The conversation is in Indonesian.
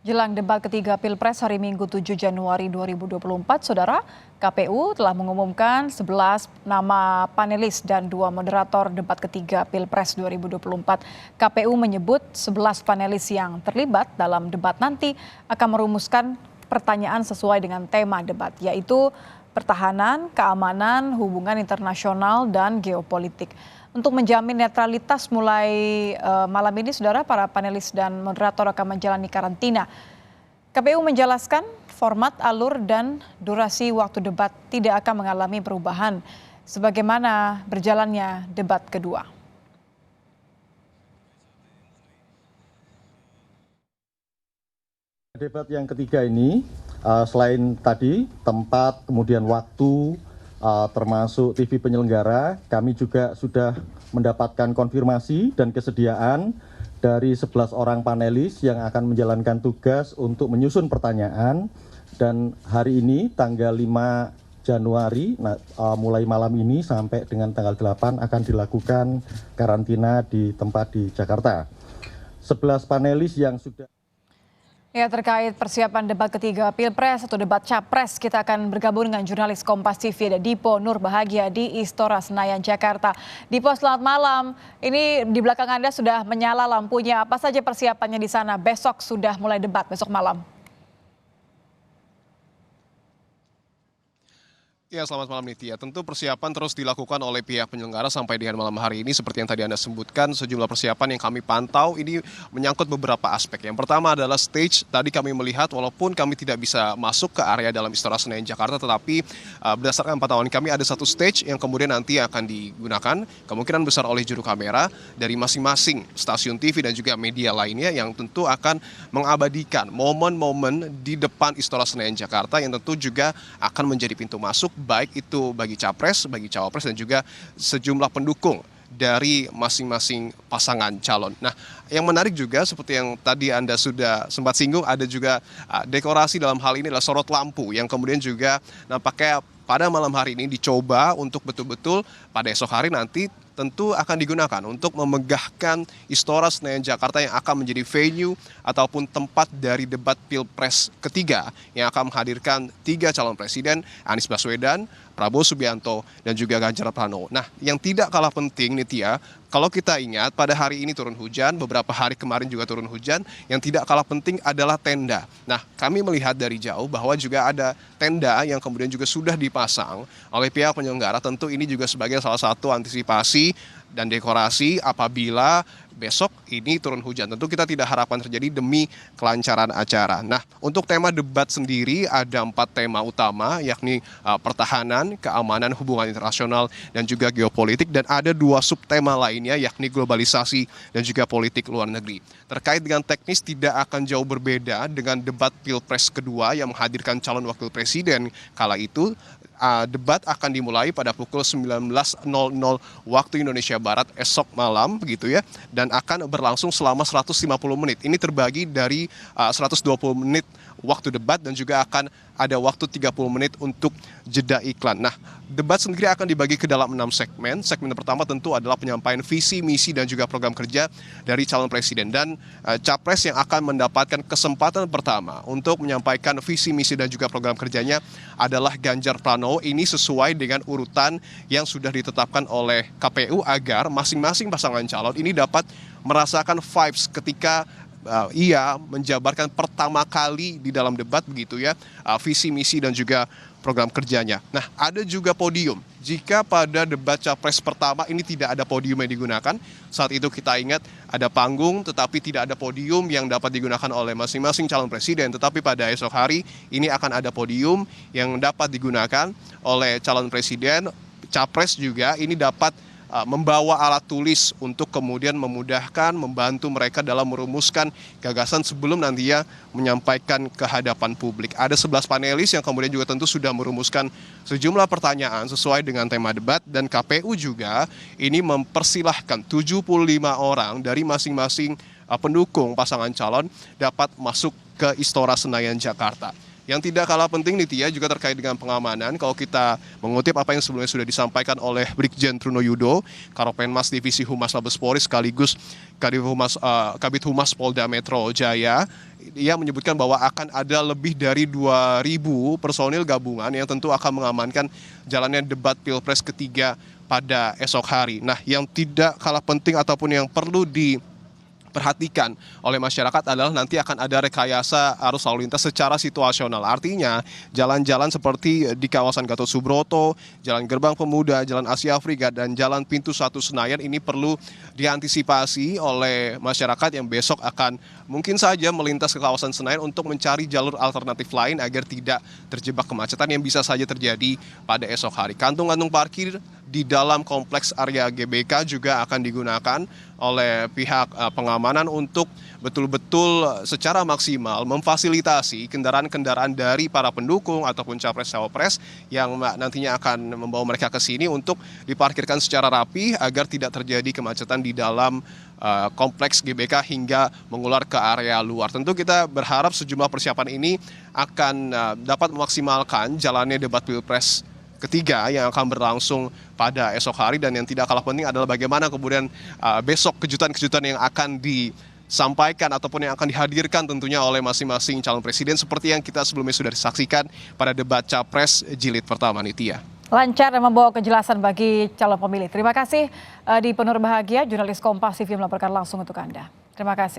Jelang debat ketiga Pilpres hari Minggu 7 Januari 2024, Saudara, KPU telah mengumumkan 11 nama panelis dan 2 moderator debat ketiga Pilpres 2024. KPU menyebut 11 panelis yang terlibat dalam debat nanti akan merumuskan pertanyaan sesuai dengan tema debat, yaitu pertahanan, keamanan, hubungan internasional, dan geopolitik. Untuk menjamin netralitas mulai malam ini, Saudara, para panelis dan moderator akan menjalani karantina. KPU menjelaskan format, alur, dan durasi waktu debat tidak akan mengalami perubahan sebagaimana berjalannya debat kedua. Debat yang ketiga ini, selain tadi tempat, kemudian waktu, termasuk TV penyelenggara, kami juga sudah mendapatkan konfirmasi dan kesediaan dari 11 orang panelis yang akan menjalankan tugas untuk menyusun pertanyaan. Dan hari ini tanggal 5 Januari, mulai malam ini sampai dengan tanggal 8 akan dilakukan karantina di tempat di Jakarta. 11 panelis yang sudah... Ya, terkait persiapan debat ketiga Pilpres atau debat Capres, kita akan bergabung dengan jurnalis Kompas TV, ada Dipo Nurbahagia di Istora Senayan, Jakarta. Dipo, selamat malam. Ini di belakang Anda sudah menyala lampunya. Apa saja persiapannya di sana? Besok sudah mulai debat, besok malam. Ya, selamat malam Nitya. Tentu persiapan terus dilakukan oleh pihak penyelenggara sampai dengan malam hari ini. Seperti yang tadi Anda sebutkan, sejumlah persiapan yang kami pantau ini menyangkut beberapa aspek. Yang pertama adalah stage. Tadi kami melihat walaupun kami tidak bisa masuk ke area dalam Istora Senayan Jakarta, tetapi berdasarkan pantauan kami ada satu stage yang kemudian nanti akan digunakan kemungkinan besar oleh juru kamera dari masing-masing stasiun TV dan juga media lainnya yang tentu akan mengabadikan momen-momen di depan Istora Senayan Jakarta yang tentu juga akan menjadi pintu masuk baik itu bagi capres, bagi cawapres, dan juga sejumlah pendukung dari masing-masing pasangan calon. Nah, yang menarik juga seperti yang tadi Anda sudah sempat singgung, ada juga dekorasi dalam hal ini adalah sorot lampu yang kemudian juga nampaknya pada malam hari ini dicoba untuk betul-betul pada esok hari nanti tentu akan digunakan untuk memegahkan Istora Senayan Jakarta yang akan menjadi venue ataupun tempat dari debat Pilpres ketiga yang akan menghadirkan 3 calon presiden, Anies Baswedan, Prabowo Subianto, dan juga Ganjar Pranowo. Nah, yang tidak kalah penting Nitya, kalau kita ingat pada hari ini turun hujan, beberapa hari kemarin juga turun hujan, yang tidak kalah penting adalah tenda. Nah, kami melihat dari jauh bahwa juga ada tenda yang kemudian juga sudah dipasang oleh pihak penyelenggara. Tentu ini juga sebagai salah satu antisipasi dan dekorasi apabila besok ini turun hujan. Tentu kita tidak harapkan terjadi demi kelancaran acara. Nah, untuk tema debat sendiri ada 4 tema utama, yakni pertahanan, keamanan, hubungan internasional, dan juga geopolitik. Dan ada 2 subtema lainnya, yakni globalisasi dan juga politik luar negeri. Terkait dengan teknis tidak akan jauh berbeda dengan debat Pilpres kedua yang menghadirkan calon wakil presiden. Kala itu debat akan dimulai pada pukul 19.00 waktu Indonesia Barat esok malam begitu ya, dan akan berlangsung selama 150 menit. Ini terbagi dari 120 menit waktu debat dan juga akan ada waktu 30 menit untuk jeda iklan. Nah, debat sendiri akan dibagi ke dalam 6 segmen. Segmen pertama tentu adalah penyampaian visi, misi, dan juga program kerja dari calon presiden. Dan capres yang akan mendapatkan kesempatan pertama untuk menyampaikan visi, misi, dan juga program kerjanya adalah Ganjar Pranowo. Ini sesuai dengan urutan yang sudah ditetapkan oleh KPU agar masing-masing pasangan calon ini dapat merasakan vibes ketika ia menjabarkan pertama kali di dalam debat begitu ya, visi, misi, dan juga program kerjanya. Nah, ada juga podium. Jika pada debat capres pertama ini tidak ada podium yang digunakan, saat itu kita ingat ada panggung tetapi tidak ada podium yang dapat digunakan oleh masing-masing calon presiden. Tetapi pada esok hari ini akan ada podium yang dapat digunakan oleh calon presiden, capres juga ini dapat membawa alat tulis untuk kemudian memudahkan, membantu mereka dalam merumuskan gagasan sebelum nantinya menyampaikan ke hadapan publik. Ada 11 panelis yang kemudian juga tentu sudah merumuskan sejumlah pertanyaan sesuai dengan tema debat, dan KPU juga ini mempersilahkan 75 orang dari masing-masing pendukung pasangan calon dapat masuk ke Istora Senayan Jakarta. Yang tidak kalah penting Nitya juga terkait dengan pengamanan. Kalau kita mengutip apa yang sebelumnya sudah disampaikan oleh Brigjen Truno Yudo, Karopenmas Divisi Humas Mabes Polri sekaligus Kabid Humas Polda Metro Jaya, ia menyebutkan bahwa akan ada lebih dari 2.000 personil gabungan yang tentu akan mengamankan jalannya debat Pilpres ketiga pada esok hari. Nah, yang tidak kalah penting ataupun yang perlu diperhatikan oleh masyarakat adalah nanti akan ada rekayasa arus lalu lintas secara situasional. Artinya jalan-jalan seperti di kawasan Gatot Subroto, Jalan Gerbang Pemuda, Jalan Asia Afrika, dan Jalan Pintu 1 Senayan ini perlu diantisipasi oleh masyarakat yang besok akan mungkin saja melintas ke kawasan Senayan untuk mencari jalur alternatif lain agar tidak terjebak kemacetan yang bisa saja terjadi pada esok hari. Kantung-kantung parkir di dalam kompleks area GBK juga akan digunakan oleh pihak pengamanan untuk betul-betul secara maksimal memfasilitasi kendaraan-kendaraan dari para pendukung ataupun capres-cawapres yang nantinya akan membawa mereka ke sini untuk diparkirkan secara rapi agar tidak terjadi kemacetan di dalam kompleks GBK hingga mengular ke area luar. Tentu kita berharap sejumlah persiapan ini akan dapat memaksimalkan jalannya debat Pilpres ketiga yang akan berlangsung pada esok hari, dan yang tidak kalah penting adalah bagaimana kemudian besok kejutan-kejutan yang akan disampaikan ataupun yang akan dihadirkan tentunya oleh masing-masing calon presiden seperti yang kita sebelumnya sudah disaksikan pada debat Capres jilid pertama, Nitya. Lancar dan membawa kejelasan bagi calon pemilih. Terima kasih di Penur Bahagia, jurnalis Kompas TV melaporkan langsung untuk Anda. Terima kasih.